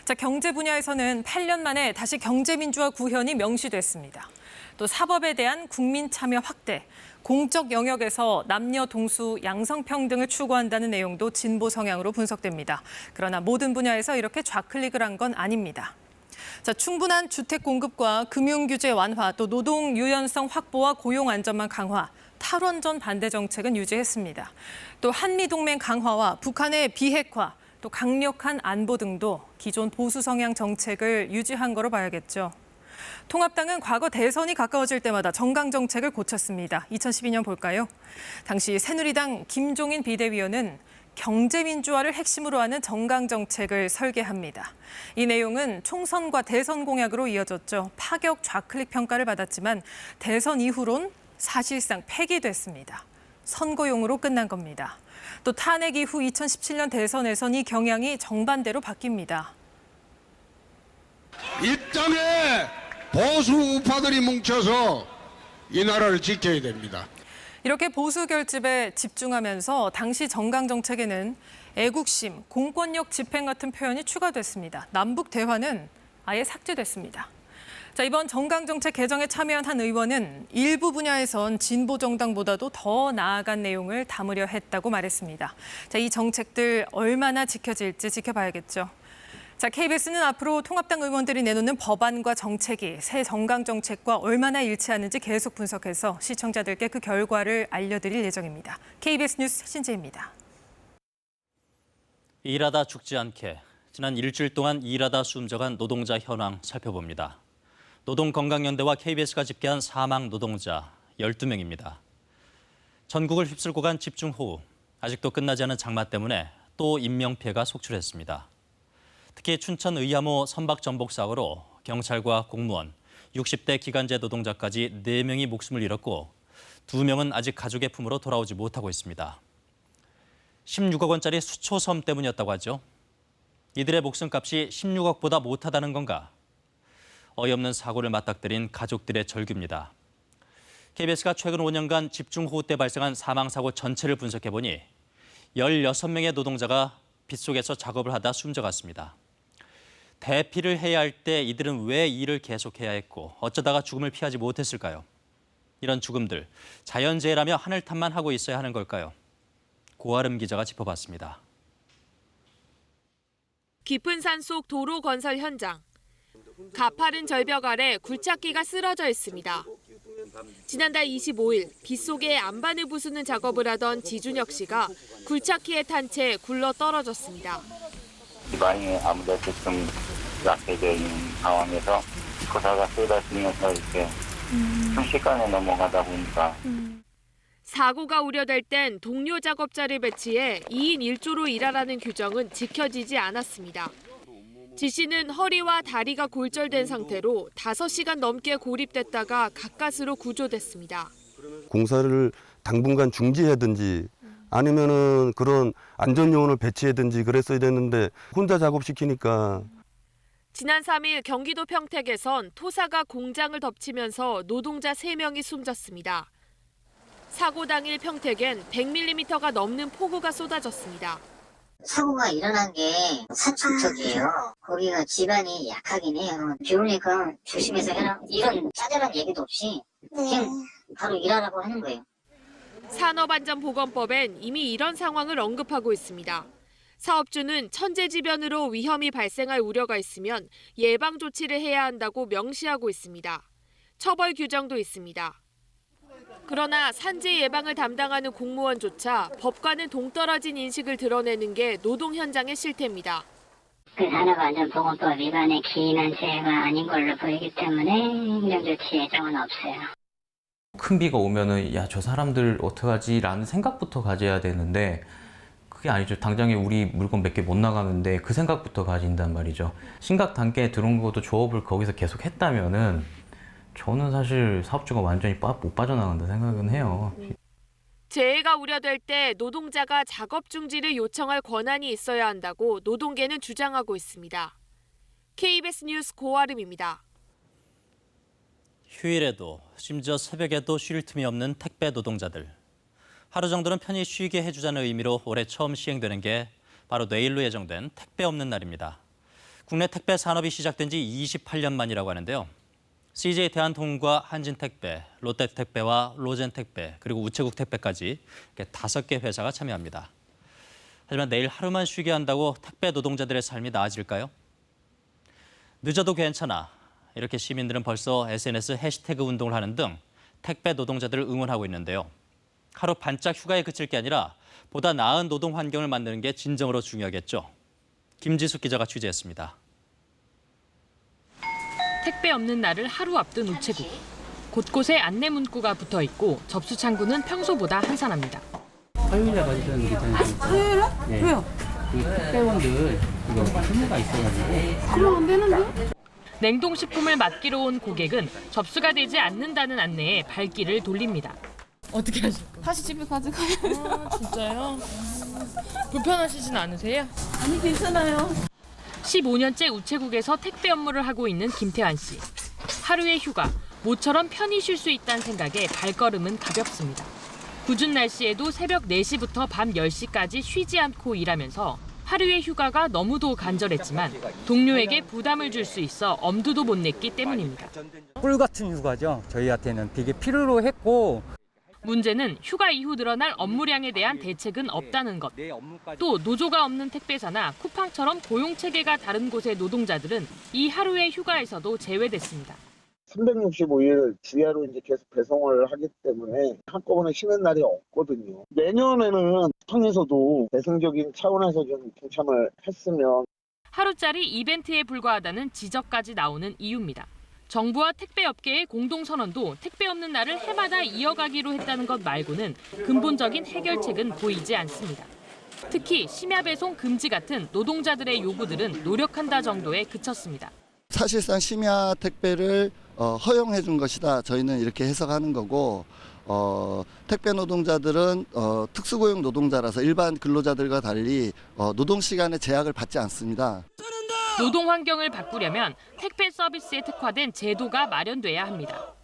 자, 경제 분야에서는 8년 만에 다시 경제민주화 구현이 명시됐습니다. 또 사법에 대한 국민 참여 확대, 공적 영역에서 남녀 동수 양성평등을 추구한다는 내용도 진보 성향으로 분석됩니다. 그러나 모든 분야에서 이렇게 좌클릭을 한 건 아닙니다. 자, 충분한 주택 공급과 금융 규제 완화, 또 노동 유연성 확보와 고용 안전망 강화, 탈원전 반대 정책은 유지했습니다. 또 한미동맹 강화와 북한의 비핵화, 또 강력한 안보 등도 기존 보수 성향 정책을 유지한 거로 봐야겠죠. 통합당은 과거 대선이 가까워질 때마다 정강 정책을 고쳤습니다. 2012년 볼까요? 당시 새누리당 김종인 비대위원은 경제민주화를 핵심으로 하는 정강 정책을 설계합니다. 이 내용은 총선과 대선 공약으로 이어졌죠. 파격 좌클릭 평가를 받았지만 대선 이후론 사실상 폐기됐습니다. 선거용으로 끝난 겁니다. 또 탄핵 이후 2017년 대선에선 이 경향이 정반대로 바뀝니다. 일당의 보수 우파들이 뭉쳐서 이 나라를 지켜야 됩니다. 이렇게 보수 결집에 집중하면서 당시 정강 정책에는 애국심, 공권력 집행 같은 표현이 추가됐습니다. 남북 대화는 아예 삭제됐습니다. 자, 이번 정강 정책 개정에 참여한 한 의원은 일부 분야에선 진보 정당보다도 더 나아간 내용을 담으려 했다고 말했습니다. 자, 이 정책들 얼마나 지켜질지 지켜봐야겠죠. 자, KBS는 앞으로 통합당 의원들이 내놓는 법안과 정책이 새 정강 정책과 얼마나 일치하는지 계속 분석해서 시청자들께 그 결과를 알려드릴 예정입니다. KBS 뉴스 신재입니다. 일하다 죽지 않게 지난 일주일 동안 일하다 숨져간 노동자 현황 살펴봅니다. 노동건강연대와 KBS가 집계한 사망 노동자 12명입니다. 전국을 휩쓸고 간 집중호우, 아직도 끝나지 않은 장마 때문에 또 인명피해가 속출했습니다. 특히 춘천 의암호 선박 전복 사고로 경찰과 공무원, 60대 기간제 노동자까지 4명이 목숨을 잃었고 2명은 아직 가족의 품으로 돌아오지 못하고 있습니다. 16억 원짜리 수초섬 때문이었다고 하죠. 이들의 목숨값이 16억보다 못하다는 건가? 어이없는 사고를 맞닥뜨린 가족들의 절규입니다. KBS가 최근 5년간 집중호우 때 발생한 사망사고 전체를 분석해보니 16명의 노동자가 빗속에서 작업을 하다 숨져갔습니다. 대피를 해야 할 때 이들은 왜 일을 계속해야 했고 어쩌다가 죽음을 피하지 못했을까요? 이런 죽음들, 자연재해라며 하늘탓만 하고 있어야 하는 걸까요? 고아름 기자가 짚어봤습니다. 깊은 산속 도로 건설 현장. 가파른 절벽 아래 굴착기가 쓰러져 있습니다. 지난달 25일 빗속에 안반을 부수는 작업을 하던 지준혁 씨가 굴착기에 탄 채 굴러 떨어졌습니다. 많이 아무래도 좀 약해져 있는 상황에서 고사가 쏟아지면서 이렇게 순식간에 넘어가다 보니까 사고가 우려될 땐 동료 작업자를 배치해 2인 1조로 일하라는 규정은 지켜지지 않았습니다. 지 씨는 허리와 다리가 골절된 상태로 5시간 넘게 고립됐다가 가까스로 구조됐습니다. 공사를 당분간 중지하든지 아니면은 그런 안전요원을 배치하든지 그랬어야 됐는데 혼자 작업시키니까. 지난 3일 경기도 평택에선 토사가 공장을 덮치면서 노동자 3명이 숨졌습니다. 사고 당일 평택엔 100mm가 넘는 폭우가 쏟아졌습니다. 사고가 일어난 게 산촌 쪽이에요. 거기가 집안이 약하긴 해요. 비 오니까 조심해서 해라. 이런 짜잘한 얘기도 없이 그냥 바로 일하라고 하는 거예요. 산업안전보건법엔 이미 이런 상황을 언급하고 있습니다. 사업주는 천재지변으로 위험이 발생할 우려가 있으면 예방 조치를 해야 한다고 명시하고 있습니다. 처벌 규정도 있습니다. 그러나 산재 예방을 담당하는 공무원조차 법과는 동떨어진 인식을 드러내는 게 노동 현장의 실태입니다. 그 산업안전보건법 위반의 기인한 죄가 아닌 걸로 보이기 때문에 행정조치 예정은 없어요. 큰 비가 오면은 야, 저 사람들 어떡하지라는 생각부터 가져야 되는데 그게 아니죠. 당장에 우리 물건 몇 개 못 나가는데 그 생각부터 가진단 말이죠. 심각 단계에 들어온 것도 조업을 거기서 계속 했다면은 저는 사실 사업주가 완전히 못 빠져나간다 생각은 해요. 재해가 우려될 때 노동자가 작업 중지를 요청할 권한이 있어야 한다고 노동계는 주장하고 있습니다. KBS 뉴스 고아름입니다. 휴일에도 심지어 새벽에도 쉴 틈이 없는 택배 노동자들. 하루 정도는 편히 쉬게 해주자는 의미로 올해 처음 시행되는 게 바로 내일로 예정된 택배 없는 날입니다. 국내 택배 산업이 시작된 지 28년 만이라고 하는데요. CJ 대한통운과 한진택배, 롯데택배와 로젠택배, 그리고 우체국 택배까지 이렇게 5개 회사가 참여합니다. 하지만 내일 하루만 쉬게 한다고 택배 노동자들의 삶이 나아질까요? 늦어도 괜찮아. 이렇게 시민들은 벌써 SNS 해시태그 운동을 하는 등 택배 노동자들을 응원하고 있는데요. 하루 반짝 휴가에 그칠 게 아니라 보다 나은 노동 환경을 만드는 게 진정으로 중요하겠죠. 김지숙 기자가 취재했습니다. 택배 없는 날을 하루 앞둔 우체국. 곳곳에 안내 문구가 붙어 있고 접수 창구는 평소보다 한산합니다. 화요일에 받으시는 괜찮으세요? 화요일에? 네. 왜요? 그 택배원들 이거 휴무가 있어가지고. 그럼 안 되는데? 냉동식품을 맡기러 온 고객은 접수가 되지 않는다는 안내에 발길을 돌립니다. 어떻게 하실 거예요? 다시 집에 가져가요. 진짜요? 불편하시진 않으세요? 아니, 괜찮아요. 15년째 우체국에서 택배 업무를 하고 있는 김태환 씨. 하루의 휴가, 모처럼 편히 쉴 수 있다는 생각에 발걸음은 가볍습니다. 궂은 날씨에도 새벽 4시부터 밤 10시까지 쉬지 않고 일하면서 하루의 휴가가 너무도 간절했지만 동료에게 부담을 줄 수 있어 엄두도 못 냈기 때문입니다. 꿀 같은 휴가죠. 저희한테는 되게 필요로 했고. 문제는 휴가 이후 늘어날 업무량에 대한 대책은 없다는 것. 또 노조가 없는 택배사나 쿠팡처럼 고용체계가 다른 곳의 노동자들은 이 하루의 휴가에서도 제외됐습니다. 365일 주야로 이제 계속 배송을 하기 때문에 한꺼번에 쉬는 날이 없거든요. 내년에는 쿠팡에서도 대승적인 차원에서 좀 동참을 했으면. 하루짜리 이벤트에 불과하다는 지적까지 나오는 이유입니다. 정부와 택배업계의 공동선언도 택배 없는 날을 해마다 이어가기로 했다는 것 말고는 근본적인 해결책은 보이지 않습니다. 특히 심야 배송 금지 같은 노동자들의 요구들은 노력한다 정도에 그쳤습니다. 사실상 심야 택배를 허용해 준 것이다. 저희는 이렇게 해석하는 거고 택배 노동자들은 특수고용 노동자라서 일반 근로자들과 달리 노동 시간에 제약을 받지 않습니다. 노동 환경을 바꾸려면 택배 서비스에 특화된 제도가 마련돼야 합니다.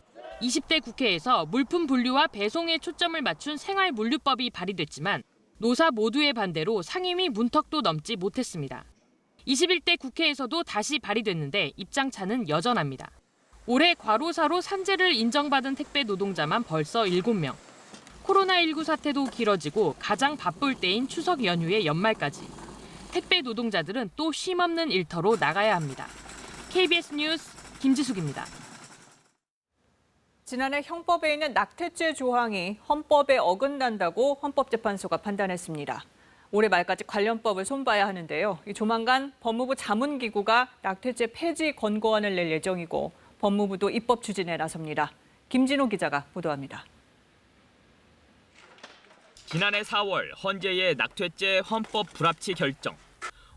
20대 국회에서 물품 분류와 배송에 초점을 맞춘 생활물류법이 발의됐지만 노사 모두의 반대로 상임위 문턱도 넘지 못했습니다. 21대 국회에서도 다시 발의됐는데 입장차는 여전합니다. 올해 과로사로 산재를 인정받은 택배 노동자만 벌써 7명. 코로나19 사태도 길어지고 가장 바쁠 때인 추석 연휴의 연말까지. 택배 노동자들은 또 쉼없는 일터로 나가야 합니다. KBS 뉴스 김지숙입니다. 지난해 형법에 있는 낙태죄 조항이 헌법에 어긋난다고 헌법재판소가 판단했습니다. 올해 말까지 관련법을 손봐야 하는데요. 조만간 법무부 자문기구가 낙태죄 폐지 권고안을 낼 예정이고 법무부도 입법 추진에 나섭니다. 김진호 기자가 보도합니다. 지난해 4월 헌재의 낙태죄 헌법 불합치 결정.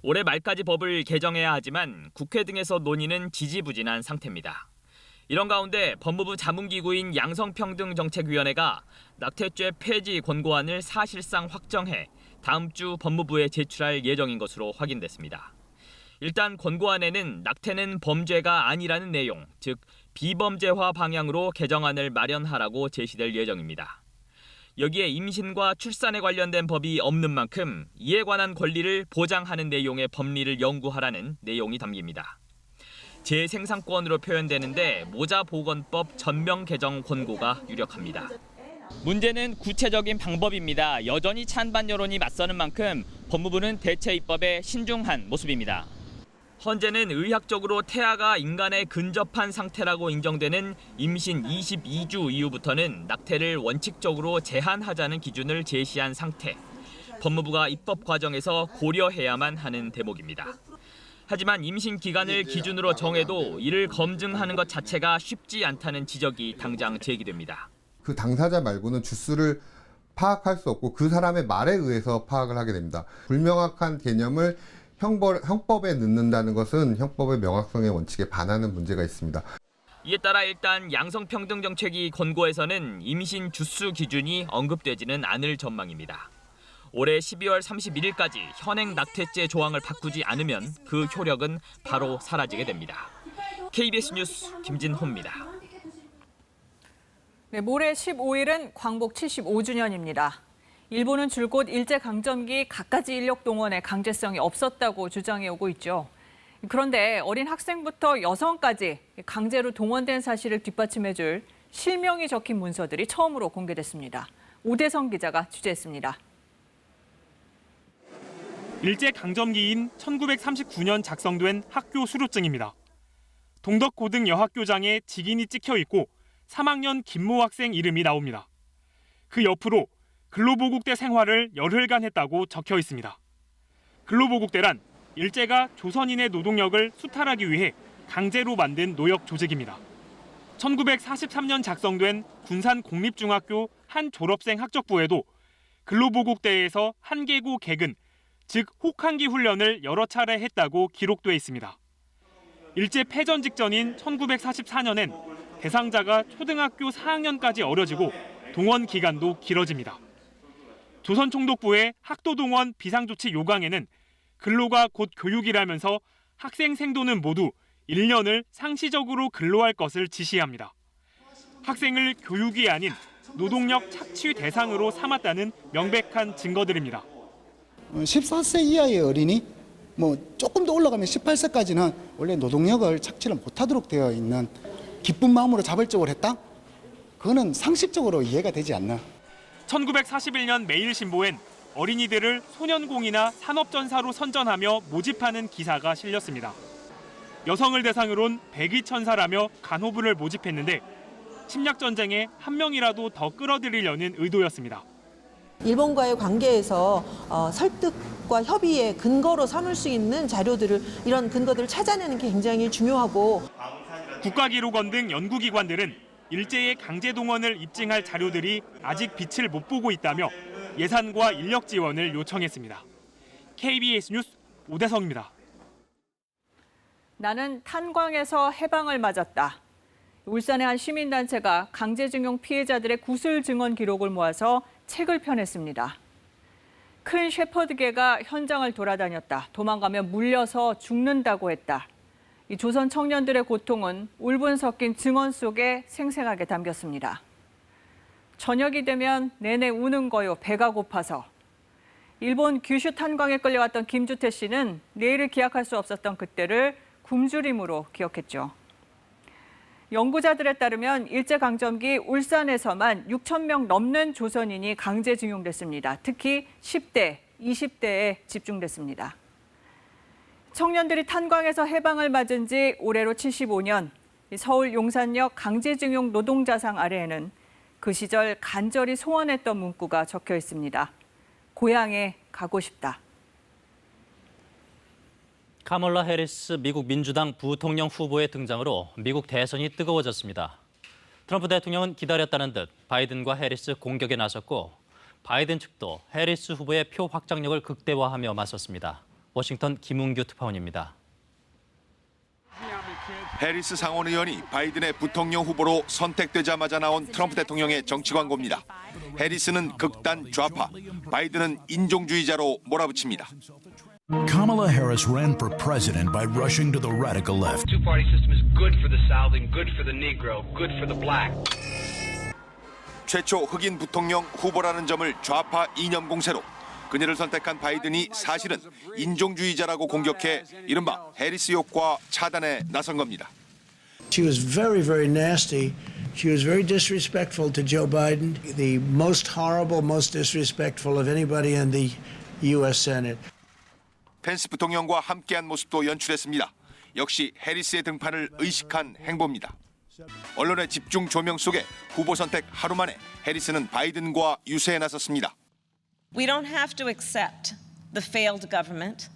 올해 말까지 법을 개정해야 하지만 국회 등에서 논의는 지지부진한 상태입니다. 이런 가운데 법무부 자문기구인 양성평등정책위원회가 낙태죄 폐지 권고안을 사실상 확정해 다음 주 법무부에 제출할 예정인 것으로 확인됐습니다. 일단 권고안에는 낙태는 범죄가 아니라는 내용, 즉 비범죄화 방향으로 개정안을 마련하라고 제시될 예정입니다. 여기에 임신과 출산에 관련된 법이 없는 만큼 이에 관한 권리를 보장하는 내용의 법리를 연구하라는 내용이 담깁니다. 재생산권으로 표현되는데 모자보건법 전면 개정 권고가 유력합니다. 문제는 구체적인 방법입니다. 여전히 찬반 여론이 맞서는 만큼 법무부는 대체 입법에 신중한 모습입니다. 헌재는 의학적으로 태아가 인간에 근접한 상태라고 인정되는 임신 22주 이후부터는 낙태를 원칙적으로 제한하자는 기준을 제시한 상태. 법무부가 입법 과정에서 고려해야만 하는 대목입니다. 하지만 임신 기간을 기준으로 정해도 이를 검증하는 것 자체가 쉽지 않다는 지적이 당장 제기됩니다. 그 당사자 말고는 주수를 파악할 수 없고 그 사람의 말에 의해서 파악을 하게 됩니다. 불명확한 개념을 형법에 넣는다는 것은 형법의 명확성의 원칙에 반하는 문제가 있습니다. 이에 따라 일단 양성평등정책위 권고에서는 임신 주수 기준이 언급되지는 않을 전망입니다. 올해 12월 31일까지 현행 낙태죄 조항을 바꾸지 않으면 그 효력은 바로 사라지게 됩니다. KBS 뉴스 김진호입니다. 네, 모레 15일은 광복 75주년입니다. 일본은 줄곧 일제강점기 갖가지 인력 동원의 강제성이 없었다고 주장해오고 있죠. 그런데 어린 학생부터 여성까지 강제로 동원된 사실을 뒷받침해줄 실명이 적힌 문서들이 처음으로 공개됐습니다. 오대성 기자가 취재했습니다. 일제강점기인 1939년 작성된 학교 수료증입니다. 동덕고등 여학교장에 직인이 찍혀 있고 3학년 김모 학생 이름이 나옵니다. 그 옆으로 근로보국대 생활을 열흘간 했다고 적혀 있습니다. 근로보국대란 일제가 조선인의 노동력을 수탈하기 위해 강제로 만든 노역 조직입니다. 1943년 작성된 군산공립중학교 한 졸업생 학적부에도 근로보국대에서 한계고 개근, 즉 혹한기 훈련을 여러 차례 했다고 기록돼 있습니다. 일제 패전 직전인 1944년엔 대상자가 초등학교 4학년까지 어려지고 동원 기간도 길어집니다. 조선총독부의 학도동원 비상조치 요강에는 근로가 곧 교육이라면서 학생 생도는 모두 1년을 상시적으로 근로할 것을 지시합니다. 학생을 교육이 아닌 노동력 착취 대상으로 삼았다는 명백한 증거들입니다. 14세 이하의 어린이, 조금 더 올라가면 18세까지는 원래 노동력을 착취를 못하도록 되어 있는 기쁜 마음으로 자발적으로 했다? 그거는 상식적으로 이해가 되지 않나. 1941년 매일신보엔 어린이들을 소년공이나 산업전사로 선전하며 모집하는 기사가 실렸습니다. 여성을 대상으로는 백의천사라며 간호부를 모집했는데 침략전쟁에 한 명이라도 더 끌어들이려는 의도였습니다. 일본과의 관계에서 설득과 협의의 근거로 삼을 수 있는 자료들을, 이런 근거들을 찾아내는 게 굉장히 중요하고, 국가기록원 등 연구기관들은 일제의 강제동원을 입증할 자료들이 아직 빛을 못 보고 있다며 예산과 인력 지원을 요청했습니다. KBS 뉴스 오대성입니다. 나는 탄광에서 해방을 맞았다. 울산의 한 시민단체가 강제징용 피해자들의 구술 증언 기록을 모아서 책을 펴냈습니다. 큰 셰퍼드 개가 현장을 돌아다녔다. 도망가면 물려서 죽는다고 했다. 이 조선 청년들의 고통은 울분 섞인 증언 속에 생생하게 담겼습니다. 저녁이 되면 내내 우는 거요, 배가 고파서. 일본 규슈 탄광에 끌려왔던 김주태 씨는 내일을 기약할 수 없었던 그때를 굶주림으로 기억했죠. 연구자들에 따르면 일제강점기 울산에서만 6천 명 넘는 조선인이 강제징용됐습니다. 특히 10대, 20대에 집중됐습니다. 청년들이 탄광에서 해방을 맞은 지 올해로 75년, 서울 용산역 강제징용 노동자상 아래에는 그 시절 간절히 소원했던 문구가 적혀 있습니다. 고향에 가고 싶다. 카멀라 해리스 미국 민주당 부통령 후보의 등장으로 미국 대선이 뜨거워졌습니다. 트럼프 대통령은 기다렸다는 듯 바이든과 해리스 공격에 나섰고 바이든 측도 해리스 후보의 표 확장력을 극대화하며 맞섰습니다. 워싱턴 김웅규 특파원입니다. 해리스 상원 의원이 바이든의 부통령 후보로 선택되자마자 나온 트럼프 대통령의 정치 광고입니다. 해리스는 극단 좌파, 바이든은 인종주의자로 몰아붙입니다. Kamala Harris ran for president by rushing to the radical left. Two-party system is good for the South and good for the Negro, good for the black. 최초 흑인 부통령 후보라는 점을 좌파 이념 공세로 그녀를 선택한 바이든이 사실은 인종주의자라고 공격해 이른바 해리스 효과 차단에 나선 겁니다. She was very, very nasty. She was very disrespectful to Joe Biden, the most horrible, most disrespectful of anybody in the U.S. Senate. 펜스 부통령과 함께한 모습도 연출했습니다. 역시 해리스의 등판을 의식한 행보입니다. 언론의 집중 조명 속에 후보 선택 하루 만에 해리스는 바이든과 유세에 나섰습니다. We don't have to accept the failed government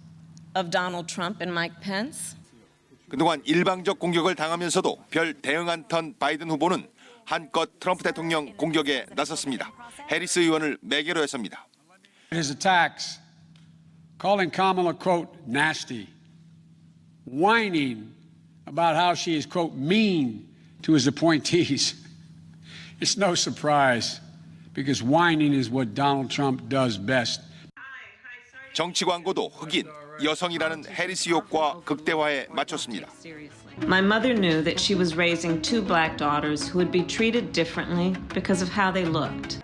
of Donald Trump and Mike Pence. 그동안 일방적 공격을 당하면서도 별 대응 안 턴 바이든 후보는 한껏 트럼프 대통령 공격에 나섰습니다. 해리스 의원을 매개로 했습니다. His attacks, calling Kamala, quote, nasty, whining about how she is, quote, mean to his appointees. It's no surprise, because whining is what Donald Trump does best. 정치 광고도 흑인, 여성이라는 해리스 효과 극대화에 맞췄습니다. My mother knew that she was raising two black daughters who would be treated differently because of how they looked.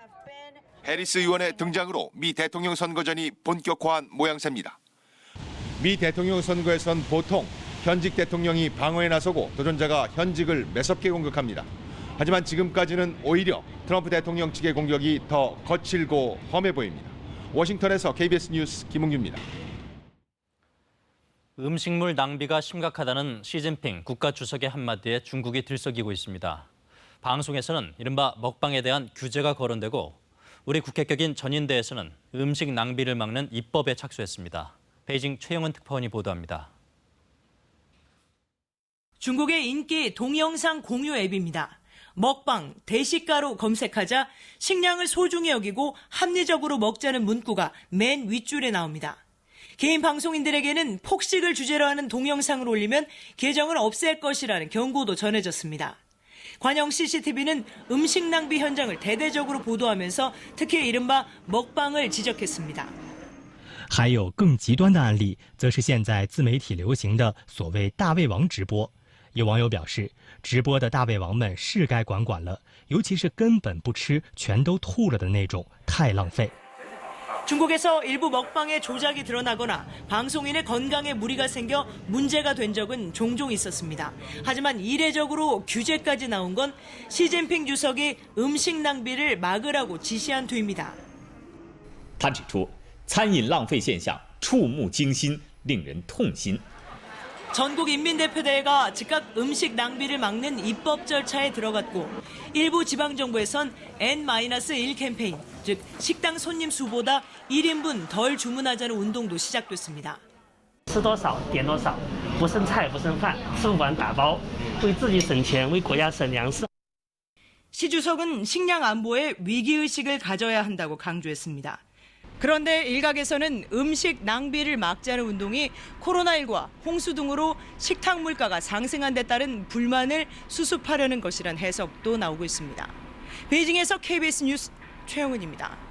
해리스 의원의 등장으로 미 대통령 선거전이 본격화한 모양새입니다. 미 대통령 선거에선 보통 현직 대통령이 방어에 나서고 도전자가 현직을 매섭게 공격합니다. 하지만 지금까지는 오히려 트럼프 대통령 측의 공격이 더 거칠고 험해 보입니다. 워싱턴에서 KBS 뉴스 김웅규입니다. 음식물 낭비가 심각하다는 시진핑 국가주석의 한마디에 중국이 들썩이고 있습니다. 방송에서는 이른바 먹방에 대한 규제가 거론되고 우리 국회 격인 전인대에서는 음식 낭비를 막는 입법에 착수했습니다. 베이징 최영은 특파원이 보도합니다. 중국의 인기 동영상 공유 앱입니다. 먹방, 대식가로 검색하자 식량을 소중히 여기고 합리적으로 먹자는 문구가 맨 윗줄에 나옵니다. 개인 방송인들에게는 폭식을 주제로 하는 동영상을 올리면 계정을 없앨 것이라는 경고도 전해졌습니다. 관영 CCTV는 음식 낭비 현장을 대대적으로 보도하면서 특히 이른바 먹방을 지적했습니다. 还有更极端的案例，则是现在自媒体流行的所谓大胃王直播。有网友表示，直播的大胃王们是该管管了，尤其是根本不吃全都吐了的那种，太浪费。 중국에서 일부 먹방의 조작이 드러나거나 방송인의 건강에 무리가 생겨 문제가 된 적은 종종 있었습니다. 하지만 이례적으로 규제까지 나온 건 시진핑 주석이 음식 낭비를 막으라고 지시한 뒤입니다. 他指出，餐饮浪费现象触目惊心，令人痛心。 전국인민대표대회가 즉각 음식 낭비를 막는 입법 절차에 들어갔고 일부 지방정부에선 N-1 캠페인, 즉 식당 손님 수보다 1인분 덜 주문하자는 운동도 시작됐습니다. 吃多少点多少，不剩菜不剩饭，吃不完打包，为自己省钱，为国家省粮食。 시 주석은 식량 안보에 위기의식을 가져야 한다고 강조했습니다. 그런데 일각에서는 음식 낭비를 막자는 운동이 코로나19와 홍수 등으로 식탁 물가가 상승한 데 따른 불만을 수습하려는 것이란 해석도 나오고 있습니다. 베이징에서 KBS 뉴스 최영은입니다.